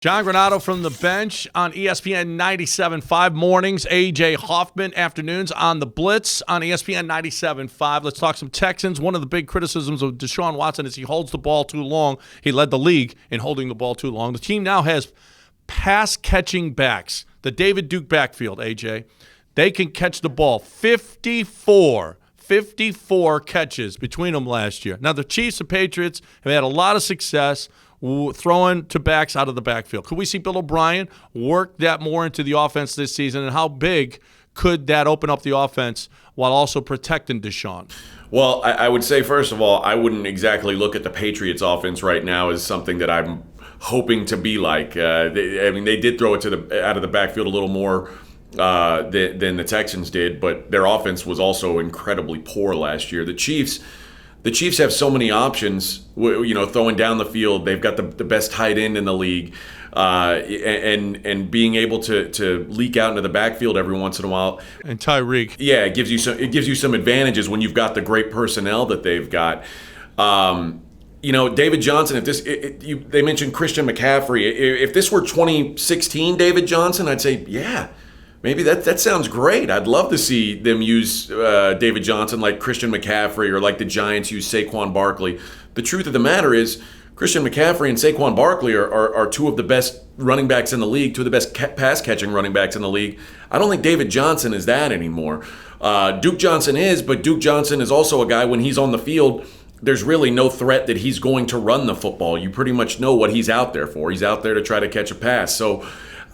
John Granato from the bench on ESPN 97.5 mornings. A.J. Hoffman afternoons on the Blitz on ESPN 97.5. Let's talk some Texans. One of the big criticisms of Deshaun Watson is he holds the ball too long. He led the league in holding the ball too long. The team now has pass-catching backs. The David Duke backfield, A.J. They can catch the ball. 54 catches between them last year. Now, the Chiefs and Patriots have had a lot of success throwing to backs out of the backfield. Could we see Bill O'Brien work that more into the offense this season, and how big could that open up the offense while also protecting Deshaun? Well, I would say, first of all, I wouldn't exactly look at the Patriots offense right now as something that I'm hoping to be like. They did throw it out of the backfield a little more than the Texans did, but their offense was also incredibly poor last year. The Chiefs have so many options, throwing down the field. They've got the best tight end in the league, and being able to leak out into the backfield every once in a while. And Tyreek. Yeah, it gives you some advantages when you've got the great personnel that they've got. David Johnson, they mentioned Christian McCaffrey. If this were 2016 David Johnson, I'd say, yeah, maybe that sounds great. I'd love to see them use David Johnson like Christian McCaffrey, or like the Giants use Saquon Barkley. The truth of the matter is, Christian McCaffrey and Saquon Barkley are two of the best running backs in the league, two of the best pass-catching running backs in the league. I don't think David Johnson is that anymore. Duke Johnson is, but Duke Johnson is also a guy, when he's on the field, there's really no threat that he's going to run the football. You pretty much know what he's out there for. He's out there to try to catch a pass. So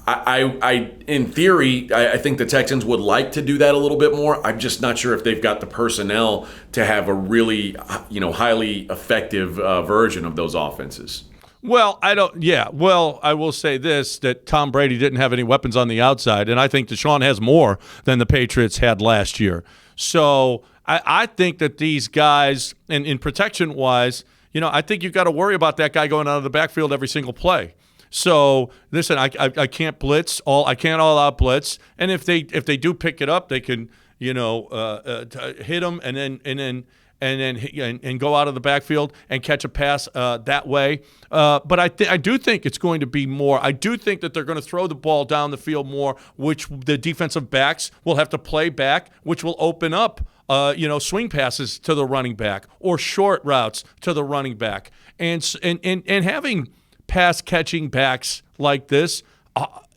I in theory, I think the Texans would like to do that a little bit more. I'm just not sure if they've got the personnel to have a really, highly effective version of those offenses. Well, I don't. Yeah. Well, I will say this: that Tom Brady didn't have any weapons on the outside, and I think Deshaun has more than the Patriots had last year. So I think that these guys, and in protection-wise, I think you've got to worry about that guy going out of the backfield every single play. So listen, I can't blitz I can't all out blitz, and if they do pick it up, they can hit them and go out of the backfield and catch a pass that way. But I do think it's going to be more. I do think that they're going to throw the ball down the field more, which the defensive backs will have to play back, which will open up swing passes to the running back or short routes to the running back, and having pass-catching backs like this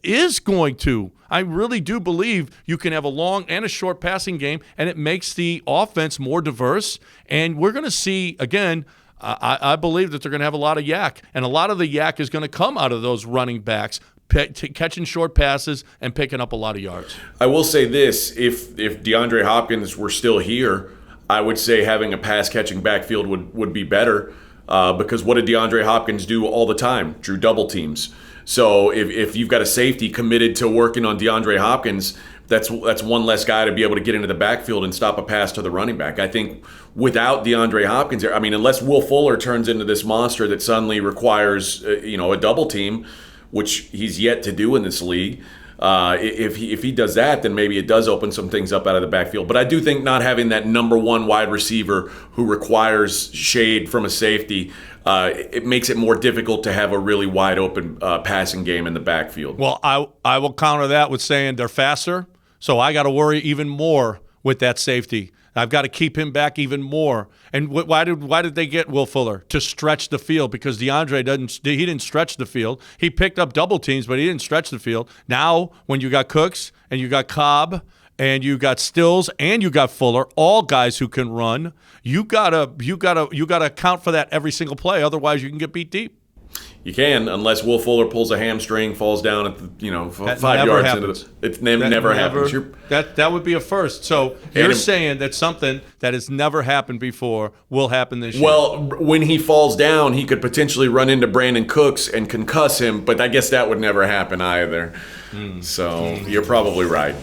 is going to. I really do believe you can have a long and a short passing game, and it makes the offense more diverse. And we're going to see, again, I believe that they're going to have a lot of yak, and a lot of the yak is going to come out of those running backs, catching short passes and picking up a lot of yards. I will say this, if DeAndre Hopkins were still here, I would say having a pass-catching backfield would be better. Because what did DeAndre Hopkins do all the time? Drew double teams. So if you've got a safety committed to working on DeAndre Hopkins, that's one less guy to be able to get into the backfield and stop a pass to the running back. I think without DeAndre Hopkins, unless Will Fuller turns into this monster that suddenly requires a double team, which he's yet to do in this league. If he does that, then maybe it does open some things up out of the backfield. But I do think not having that number one wide receiver who requires shade from a safety, it makes it more difficult to have a really wide open passing game in the backfield. Well, I will counter that with saying they're faster, so I got to worry even more with that safety. I've got to keep him back even more. And why did they get Will Fuller? To stretch the field, because DeAndre didn't stretch the field. He picked up double teams, but he didn't stretch the field. Now, when you got Cooks and you got Cobb and you got Stills and you got Fuller, all guys who can run, you gotta account for that every single play. Otherwise, you can get beat deep. You can, unless Will Fuller pulls a hamstring, falls down at 5 yards happens. into it never happens. That would be a first. So you're saying that something that has never happened before will happen this year. Well, when he falls down, he could potentially run into Brandon Cooks and concuss him, but I guess that would never happen either. So you're probably right.